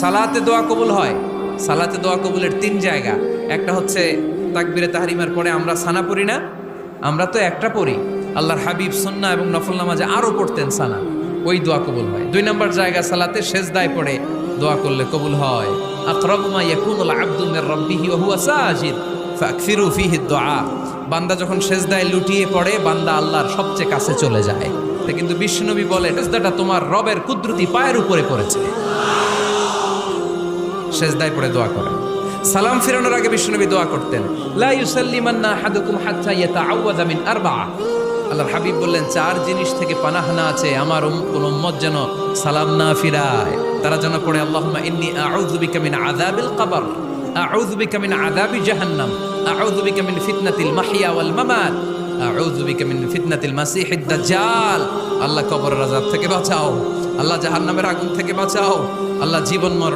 সালাতে দোয়া কবুল হয়। সালাতে দোয়া কবুলের তিন জায়গা। একটা হচ্ছে তাকবীরে তাহরিমার পরে আমরা সানা পড়ি না, আমরা তো একটা পড়ি। আল্লাহর হাবিব সুন্নাহ এবং নফল নামাজে আরো পড়তেন সানা, ওই দোয়া কবুল হয়। দুই নম্বর জায়গা সালাতে সেজদায় পড়ে দোয়া করলে কবুল হয়। আকরাবু মা ইয়াকুনুল আবদু মির রাব্বিহি ওয়া হুয়া সাজিদ ফাকসিরু ফীহি দুআ। বান্দা যখন সেজদায় লুটিয়ে পড়ে, বান্দা আল্লাহর সবচেয়ে কাছে চলে যায়। তা কিন্তু বিশ্বনবী বলে, সেজদাটা তোমার রবের কুদরতি পায়ের উপরে পড়েছে। সেজদায় পড়ে দোয়া করেন। সালাম ফিরানোর আগে বিশ্বনবী দোয়া করতেন, লা ইউসাল্লিমান্না আহাদুকুম হাত্তা ইয়াতাআওয়াযা মিন আরবা'a। আল্লাহর হাবিব বললেন, চার জিনিস থেকে পানাহ না আছে আমার কোন উম্মত যেন সালাম না ফিরায়। তারা যেন পড়ে, আল্লাহুম্মা ইন্নী আউযু বিকা মিন আযাবিল কবর, আউযু বিকা মিন আযাবি জাহান্নাম, আউযু বিকা মিন ফিতনাতিল মাহইয়া ওয়াল মামাত, আউযু বিকা মিন ফিতনাতিল মাসিহিদ দাজ্জাল। আল্লাহ কবরের আযাব থেকে বাঁচাও, আল্লাহ জাহান্নামের আগুন থেকে বাঁচাও, আল্লাহ জীবন